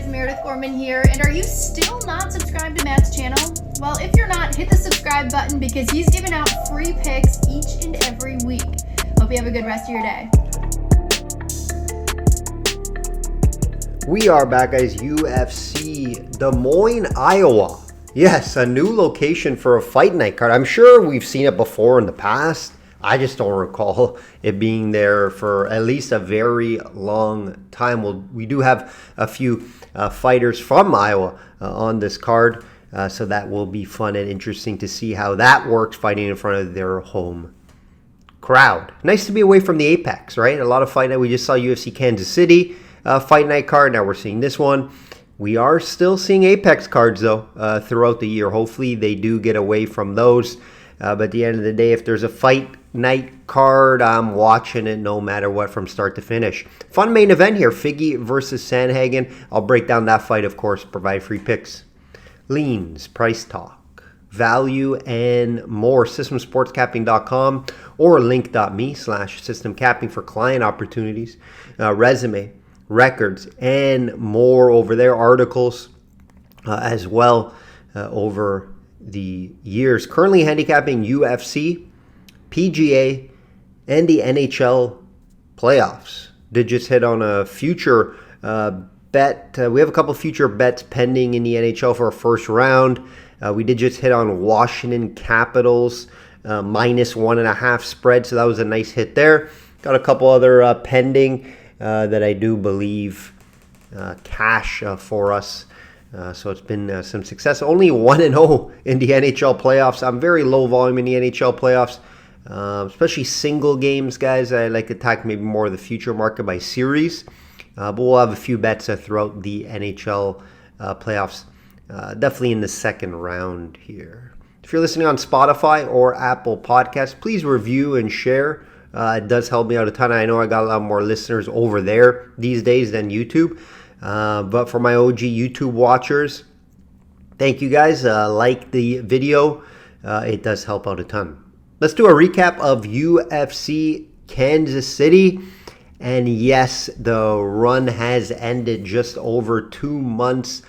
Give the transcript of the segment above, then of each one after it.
guys, Meredith Gorman here, and are you still not subscribed to Matt's channel? Well, if you're not, hit the subscribe button because he's giving out free picks each and every week. Hope you have a good rest of your day. We are back, guys. UFC, Des Moines, Iowa. Yes, a new location for a fight night card. I'm sure we've seen it before in the past. I just don't recall it being there for at least a very long time. Well, we do have a few fighters from Iowa on this card, so that will be fun and interesting to see how that works, fighting in front of their home crowd. Nice to be away from the Apex, right? A lot of fight night. We just saw UFC Kansas City fight night card. Now we're seeing this one. We are still seeing Apex cards, though, throughout the year. Hopefully they do get away from those. But at the end of the day, if there's a fight night card, I'm watching it no matter what from start to finish. Fun main event here, Figgy versus Sandhagen. I'll break down that fight, of course, provide free picks. Leans, price talk, value, and more. Systemsportscapping.com or link.me/systemcapping for client opportunities, resume, records, and more over there. Articles as well over the years. Currently handicapping UFC, PGA, and the NHL playoffs. Did just hit on a future bet. We have a couple future bets pending in the NHL for a first round. We did just hit on Washington Capitals -1.5 spread, so that was a nice hit there. Got a couple other pending that I do believe cash for us. So it's been some success. Only 1-0 in the NHL playoffs. I'm very low volume in the NHL playoffs, especially single games, guys. I like to attack maybe more of the future market by series. But we'll have a few bets throughout the NHL playoffs, definitely in the second round here. If you're listening on Spotify or Apple Podcasts, please review and share. It does help me out a ton. I know I got a lot more listeners over there these days than YouTube. But for my OG YouTube watchers, thank you guys. Like the video. It does help out a ton. Let's do a recap of UFC Kansas City. And yes, the run has ended. Just over 2 months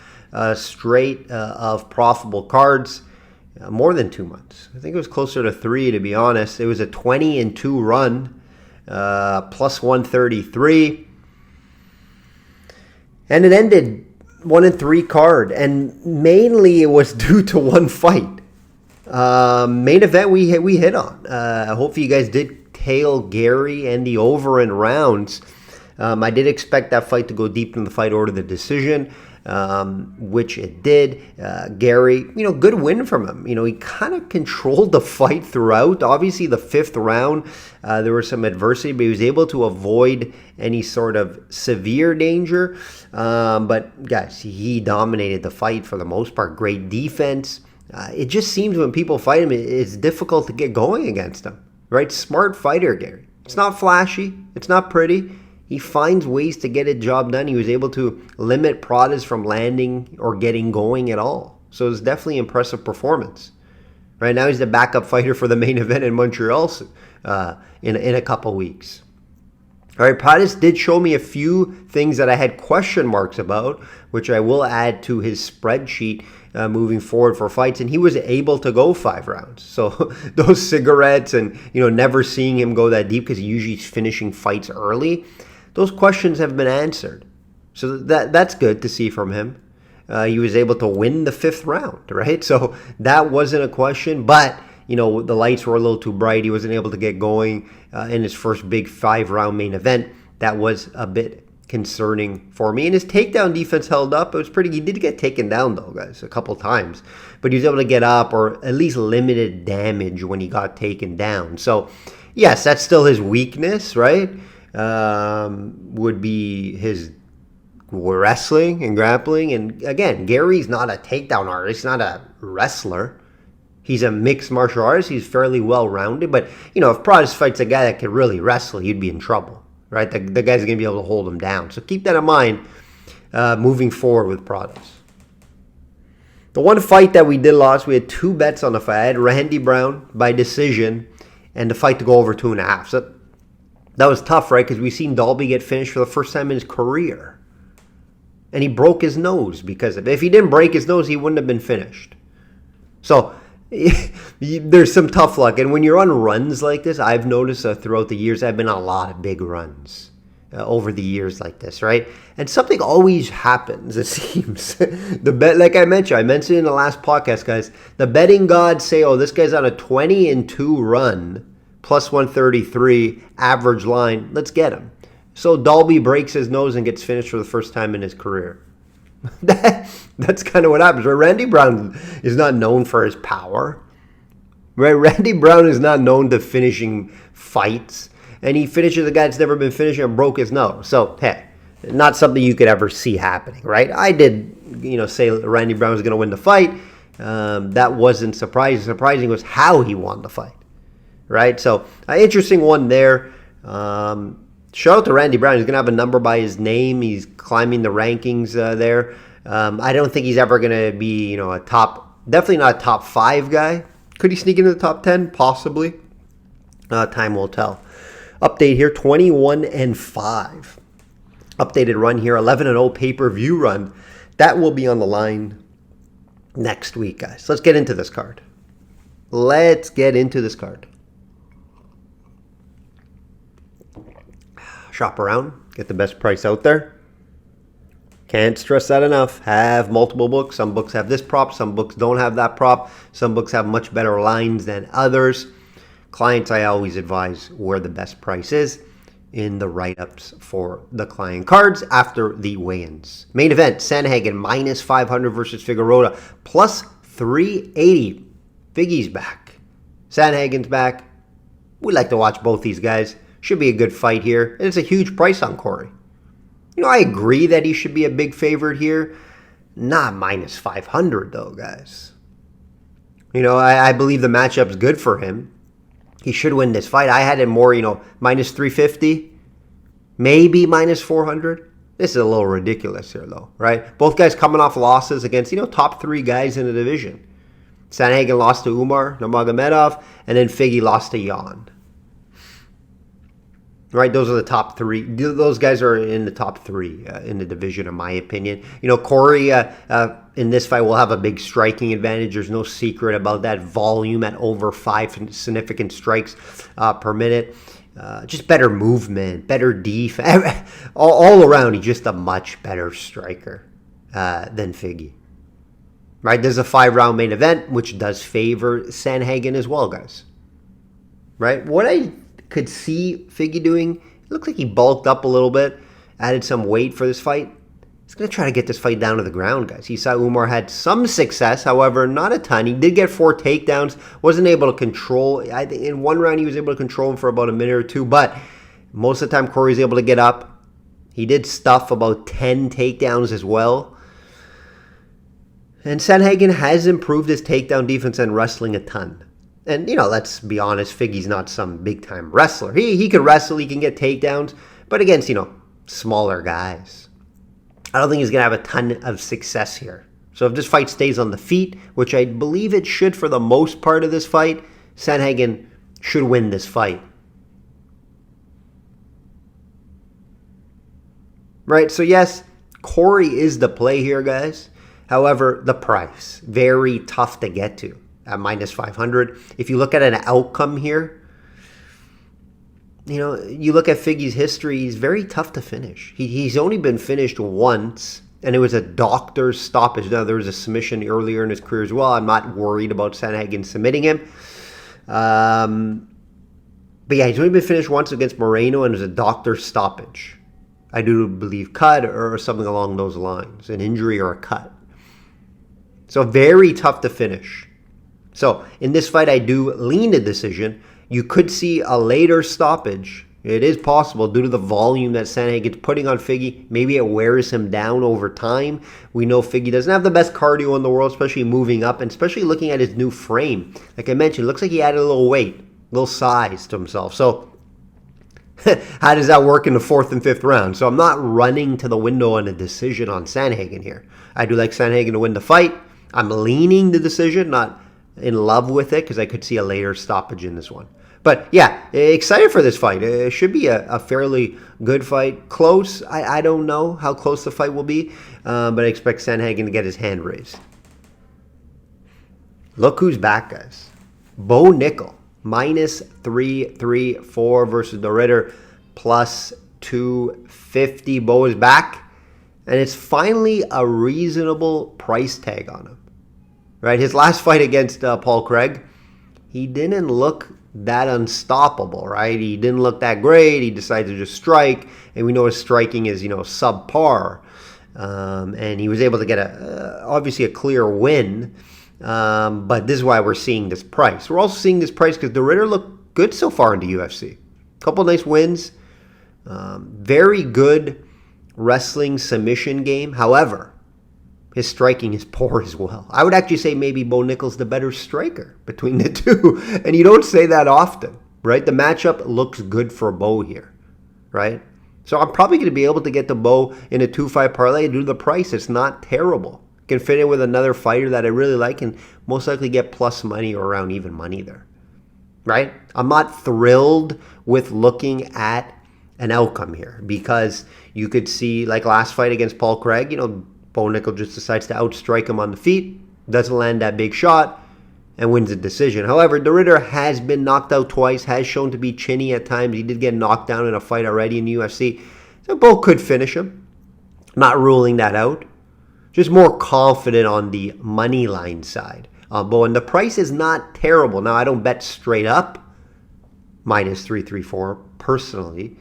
straight of profitable cards. More than 2 months. I think it was closer to 3, to be honest. It was a 20-2 run, plus 133. And it ended 1-3 card, and mainly it was due to one fight. Main event we hit on. Hopefully you guys did tail Gary and the over in rounds. I did expect that fight to go deep in the fight order, the decision, which it did. Gary, good win from him. He kind of controlled the fight throughout. Obviously, the 5th round, there was some adversity, but he was able to avoid any sort of severe danger. But guys, he dominated the fight for the most part. Great defense. It just seems when people fight him, it's difficult to get going against him. Right? Smart fighter, Gary. It's not flashy. It's not pretty. He finds ways to get a job done. He was able to limit Pradas from landing or getting going at all. So it's definitely impressive performance. Right now he's the backup fighter for the main event in Montreal in a couple weeks. All right, Pradas did show me a few things that I had question marks about, which I will add to his spreadsheet moving forward for fights. And he was able to go 5 rounds. So those cigarettes and never seeing him go that deep because he usually is finishing fights early. Those questions have been answered. So that's good to see from him. He was able to win the 5th round, right? So that wasn't a question. But, the lights were a little too bright. He wasn't able to get going in his first big 5-round main event. That was a bit concerning for me. And his takedown defense held up. It was pretty. He did get taken down, though, guys, a couple times. But he was able to get up or at least limited damage when he got taken down. So, yes, that's still his weakness, right? Would be his wrestling and grappling. And again, Gary's not a takedown artist. He's not a wrestler. He's a mixed martial artist. He's fairly well-rounded. But, if Pradas fights a guy that can really wrestle, he'd be in trouble, right? The guy's going to be able to hold him down. So keep that in mind moving forward with Pradas. The one fight that we did lose, we had 2 bets on the fight. I had Randy Brown by decision and the fight to go over 2.5. So that was tough, right? Because we've seen Dalby get finished for the first time in his career. And he broke his nose because of it. If he didn't break his nose, he wouldn't have been finished. So there's some tough luck. And when you're on runs like this, I've noticed throughout the years, I've been on a lot of big runs over the years like this, right? And something always happens, it seems. Like I mentioned in the last podcast, guys, the betting gods say, oh, this guy's on a 20-2 run, plus 133, average line. Let's get him. So Dalby breaks his nose and gets finished for the first time in his career. That's kind of what happens, right? Randy Brown is not known for his power, right? Randy Brown is not known to finishing fights, and he finishes a guy that's never been finishing and broke his nose. So, hey, not something you could ever see happening, right? I did, say Randy Brown was going to win the fight. That wasn't surprising. Surprising was how he won the fight, right? So, interesting one there. Shout out to Randy Brown. He's going to have a number by his name. He's climbing the rankings there. I don't think he's ever going to be, definitely not a top 5 guy. Could he sneak into the top 10? Possibly. Time will tell. Update here, 21-5. Updated run here, 11-0 pay-per-view run. That will be on the line next week, guys. Let's get into this card. Shop around, get the best price out there. Can't stress that enough. Have multiple books. Some books have this prop. Some books don't have that prop. Some books have much better lines than others. Clients, I always advise where the best price is in the write-ups for the client cards after the weigh-ins. Main event, Sandhagen minus 500 versus Figueroa, plus 380. Figgy's back. Sandhagen's back. We like to watch both these guys. Should be a good fight here. And it's a huge price on Corey. I agree that he should be a big favorite here. Not minus 500 though, guys. I believe the matchup's good for him. He should win this fight. I had him more, minus 350. Maybe minus 400. This is a little ridiculous here though, right? Both guys coming off losses against, top 3 guys in the division. Sandhagen lost to Umar Nurmagomedov, and then Figgy lost to Jan. Right, those are the top 3. Those guys are in the top 3 in the division, in my opinion. Corey in this fight will have a big striking advantage. There's no secret about that. Volume at over 5 significant strikes per minute. Just better movement, better defense. All around, he's just a much better striker than Figgy. Right, there's a 5-round main event, which does favor Sandhagen as well, guys. Right, what I could see Figgy doing, it looked like he bulked up a little bit, added some weight for this fight. He's going to try to get this fight down to the ground, guys. He saw Umar had some success, however, not a ton. He did get 4 takedowns, wasn't able to control. I think in one round he was able to control him for about a minute or 2, but most of the time Corey's able to get up. He did stuff about 10 takedowns as well. And Sandhagen has improved his takedown defense and wrestling a ton. And, let's be honest, Figgy's not some big-time wrestler. He can wrestle, he can get takedowns, but against, smaller guys. I don't think he's going to have a ton of success here. So if this fight stays on the feet, which I believe it should for the most part of this fight, Sandhagen should win this fight. Right, so yes, Corey is the play here, guys. However, the price, very tough to get to. At minus 500. If you look at an outcome here, you look at Figgy's history, he's very tough to finish. He's only been finished once, and it was a doctor's stoppage. Now, there was a submission earlier in his career as well. I'm not worried about Sandhagen submitting him. But yeah, he's only been finished once against Moreno, and it was a doctor's stoppage. I do believe cut or something along those lines, an injury or a cut. So very tough to finish. So, in this fight, I do lean the decision. You could see a later stoppage. It is possible due to the volume that Sandhagen's putting on Figgy. Maybe it wears him down over time. We know Figgy doesn't have the best cardio in the world, especially moving up, and especially looking at his new frame. Like I mentioned, it looks like he added a little weight, a little size to himself. So, how does that work in the 4th and 5th round? So, I'm not running to the window on a decision on Sandhagen here. I do like Sandhagen to win the fight. I'm leaning the decision, not in love with it, because I could see a later stoppage in this one. But yeah, excited for this fight. It should be a fairly good fight. Close, I don't know how close the fight will be, but I expect Sandhagen to get his hand raised. Look who's back, guys. Bo Nickel, minus 334 versus the Ritter, plus 250. Bo is back, and it's finally a reasonable price tag on him. Right? His last fight against Paul Craig, he didn't look that unstoppable, right? He didn't look that great. He decided to just strike, and we know his striking is, subpar. And he was able to get obviously a clear win, but this is why we're seeing this price. We're also seeing this price because the Ritter looked good so far in the UFC. A couple nice wins, very good wrestling submission game. However, his striking is poor as well. I would actually say maybe Bo Nickel's the better striker between the two. And you don't say that often, right? The matchup looks good for Bo here, right? So I'm probably going to be able to get the Bo in a 2-5 parlay due to the price. It's not terrible. Can fit in with another fighter that I really like and most likely get plus money or around even money there, right? I'm not thrilled with looking at an outcome here because you could see, like last fight against Paul Craig, Bo Nickel just decides to outstrike him on the feet, doesn't land that big shot, and wins the decision. However, the Ritter has been knocked out twice, has shown to be chinny at times. He did get knocked down in a fight already in the UFC. So Bo could finish him. Not ruling that out. Just more confident on the money line side. Bo, and the price is not terrible. Now, I don't bet straight up. Minus 334 personally.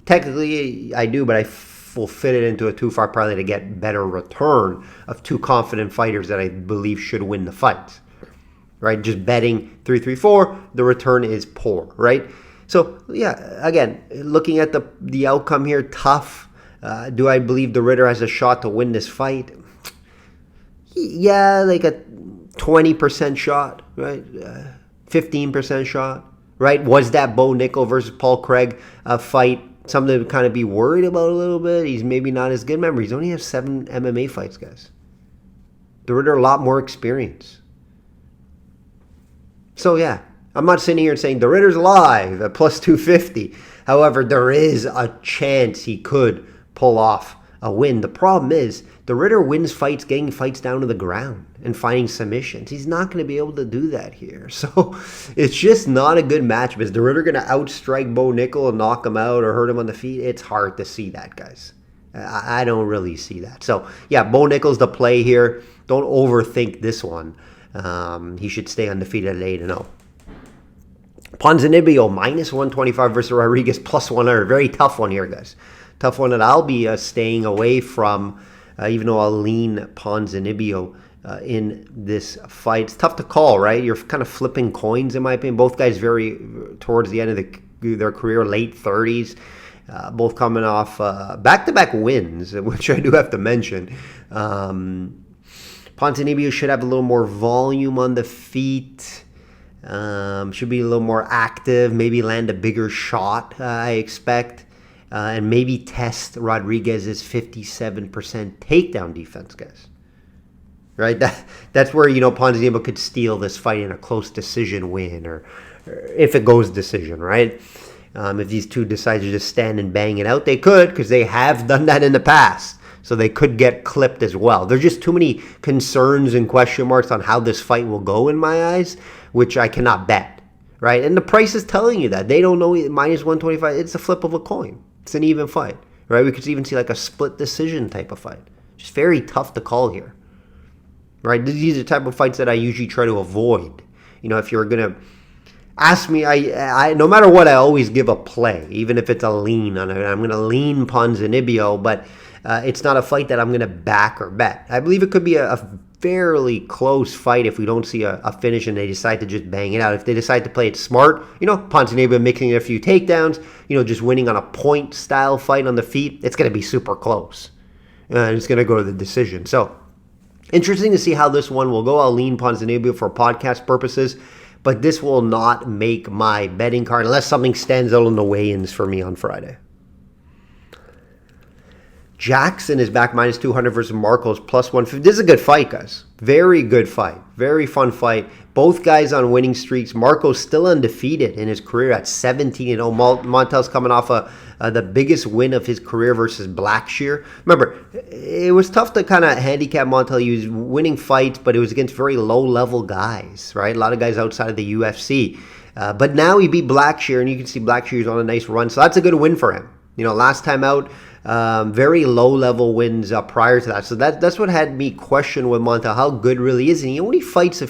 Technically, I do, but I will fit it into a 2-5 parlay to get better return of two confident fighters that I believe should win the fight. Right? Just betting 334, the return is poor, right? So, yeah, again, looking at the outcome here, tough. Do I believe the Ritter has a shot to win this fight? Yeah, like a 20% shot, right? 15% shot, right? Was that Bo Nickel versus Paul Craig fight something to kind of be worried about a little bit? He's maybe not as good. Remember, he's only has 7 MMA fights, guys. The Ritter, a lot more experience. So, yeah, I'm not sitting here and saying the Ritter's alive at plus 250. However, there is a chance he could pull off a win. The problem is the Ritter wins fights getting fights down to the ground and finding submissions. He's not going to be able to do that here. So it's just not a good matchup. Is the Ritter going to outstrike Bo Nickel and knock him out or hurt him on the feet? It's hard to see that, guys. I don't really see that. So, yeah, Bo Nickel's the play here. Don't overthink this one. He should stay undefeated at 8-0. Ponzinibbio, minus 125 versus Rodriguez, plus 100. Very tough one here, guys. Tough one that I'll be staying away from, even though I'll lean Ponzinibbio in this fight. It's tough to call, right? You're kind of flipping coins, in my opinion. Both guys very towards the end of their career, late 30s. Both coming off back-to-back wins, which I do have to mention. Ponzinibbio should have a little more volume on the feet. Should be a little more active. Maybe land a bigger shot, I expect. And maybe test Rodriguez's 57% takedown defense, guys. Right? That's where, Ponzinibbio could steal this fight in a close decision win or if it goes decision, right? If these two decide to just stand and bang it out, they could because they have done that in the past. So they could get clipped as well. There's just too many concerns and question marks on how this fight will go in my eyes, which I cannot bet, right? And the price is telling you that. They don't know minus 125. It's a flip of a coin. It's an even fight, right? We could even see like a split decision type of fight. Just very tough to call here, right? These are the type of fights that I usually try to avoid. If you're going to ask me, I no matter what, I always give a play, even if it's a lean on it. I'm going to lean Ponzinibbio, but it's not a fight that I'm going to back or bet. I believe it could be a fairly close fight if we don't see a finish and they decide to just bang it out. If they decide to play it smart, Ponzinibbio mixing a few takedowns, just winning on a point-style fight on the feet, it's going to be super close. And it's going to go to the decision. So, interesting to see how this one will go. I'll lean Ponzinibbio for podcast purposes, but this will not make my betting card unless something stands out in the weigh-ins for me on Friday. Jackson is back minus 200 versus Marcos plus 150. This is a good fight, guys. Very good fight. Very fun fight. Both guys on winning streaks. Marcos still undefeated in his career at 17-0. Montel's coming off the biggest win of his career versus Blackshear. Remember, it was tough to kind of handicap Montel. He was winning fights, but it was against very low-level guys, right? A lot of guys outside of the UFC. But now he beat Blackshear, and you can see Blackshear's on a nice run. So that's a good win for him. You know, last time out, very low-level wins prior to that. So that's what had me question with Montel, how good really is he? He only fights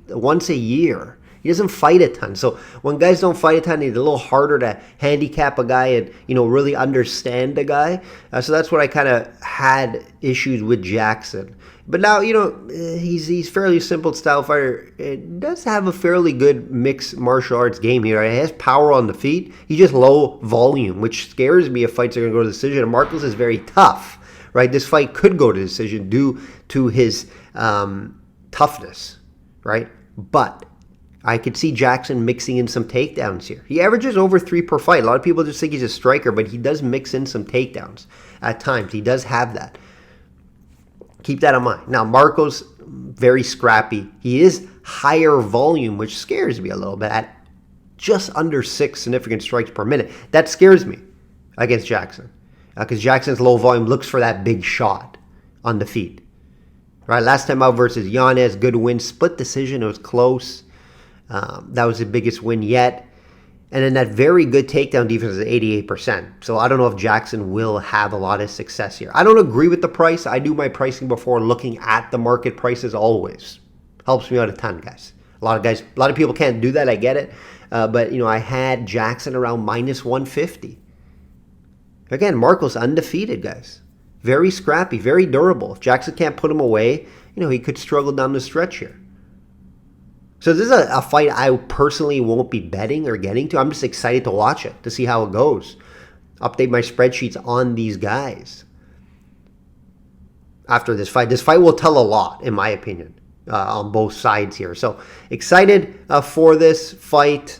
once a year. He doesn't fight a ton. So when guys don't fight a ton, it's a little harder to handicap a guy and, really understand a guy. So that's what I kind of had issues with Jackson. But now, he's fairly simple style fighter. It does have a fairly good mixed martial arts game here. He has power on the feet. He's just low volume, which scares me if fights are going to go to decision. And Marcos is very tough, right? This fight could go to decision due to his toughness, right? But I could see Jackson mixing in some takedowns here. He averages over 3 per fight. A lot of people just think he's a striker, but he does mix in some takedowns at times. He does have that. Keep that in mind. Now, Marcos, very scrappy. He is higher volume, which scares me a little bit, at just under 6 significant strikes per minute. That scares me against Jackson, because Jackson's low volume looks for that big shot on the feet. Right? Last time out versus Yanez, good win. Split decision. It was close. That was the biggest win yet. And then that very good takedown defense is 88%. So I don't know if Jackson will have a lot of success here. I don't agree with the price. I do my pricing before looking at the market prices always. Helps me out a ton, guys. A lot of people can't do that. I get it. But, I had Jackson around minus 150. Again, Marcos undefeated, guys. Very scrappy, very durable. If Jackson can't put him away, he could struggle down the stretch here. So this is a fight I personally won't be betting or getting to. I'm just excited to watch it, to see how it goes. Update my spreadsheets on these guys after this fight. This fight will tell a lot, in my opinion, on both sides here. So excited for this fight.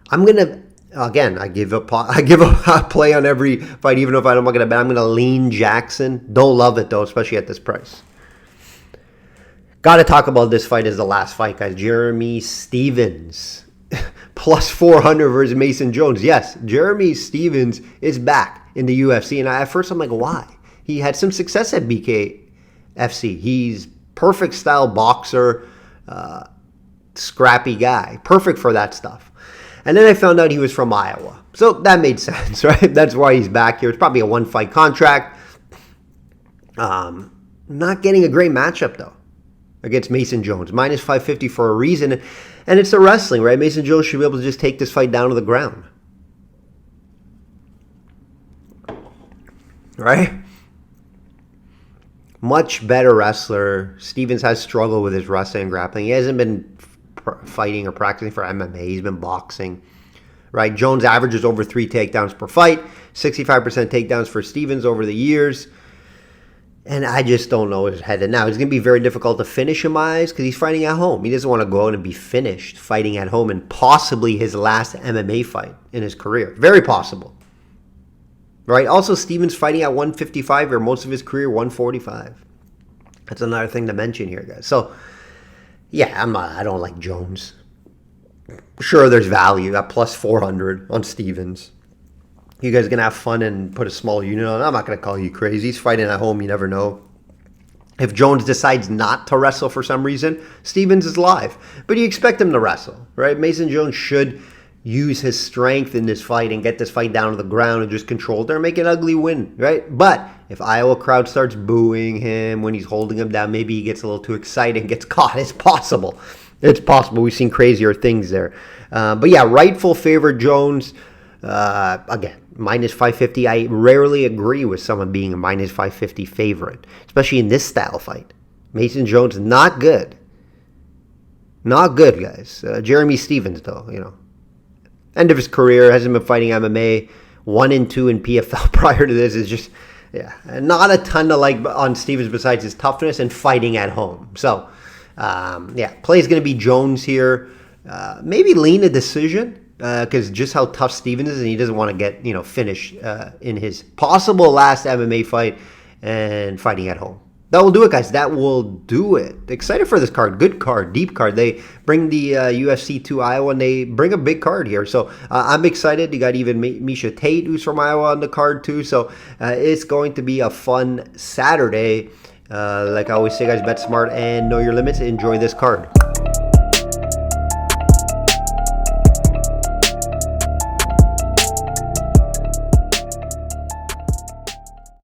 I'm going to, again, I give a play on every fight, even if I'm not going to bet. I'm going to lean Jackson. Don't love it, though, especially at this price. Got to talk about this fight as the last fight, guys. Jeremy Stephens, plus 400 versus Mason Jones. Yes, Jeremy Stephens is back in the UFC. And at first I'm like, why? He had some success at BKFC. He's perfect style boxer, scrappy guy. Perfect for that stuff. And then I found out he was from Iowa. So that made sense, right? That's why he's back here. It's probably a one-fight contract. Not getting a great matchup, though, against Mason Jones. Minus 550 for a reason. And it's the wrestling, right? Mason Jones should be able to just take this fight down to the ground. Right? Much better wrestler. Stephens has struggled with his wrestling and grappling. He hasn't been fighting or practicing for MMA. He's been boxing. Right? Jones averages over 3 takedowns per fight. 65% takedowns for Stephens over the years. And I just don't know his head. And now it's going to be very difficult to finish him, eyes, because he's fighting at home. He doesn't want to go out and be finished fighting at home, and possibly his last MMA fight in his career. Very possible. Right? Also, Stephens fighting at 155 or most of his career 145. That's another thing to mention here, guys. So, yeah, I don't like Jones. Sure, there's value at plus 400 on Stephens. You guys are going to have fun and put a small unit on. I'm not going to call you crazy. He's fighting at home. You never know. If Jones decides not to wrestle for some reason, Stephens is live. But you expect him to wrestle, right? Mason Jones should use his strength in this fight and get this fight down to the ground and just control it or make an ugly win, right? But if Iowa crowd starts booing him when he's holding him down, maybe he gets a little too excited and gets caught. It's possible. It's possible. We've seen crazier things there. But yeah, rightful favorite Jones. Again, minus 550. I rarely agree with someone being a minus 550 favorite, especially in this style fight. Mason Jones, not good. Not good, guys. Jeremy Stephens, though, end of his career, hasn't been fighting MMA. 1-2 in PFL prior to this is just, not a ton to like on Stephens besides his toughness and fighting at home. So, play is going to be Jones here. Maybe lean a decision. because just how tough Steven is, and he doesn't want to get, finished in his possible last MMA fight and fighting at home. That will do it, guys. That will do it. Excited for this card. Good card. Deep card. They bring the UFC to Iowa, and they bring a big card here. So I'm excited. You got even Misha Tate, who's from Iowa, on the card too. So it's going to be a fun Saturday. Like I always say, guys, bet smart and know your limits. Enjoy this card.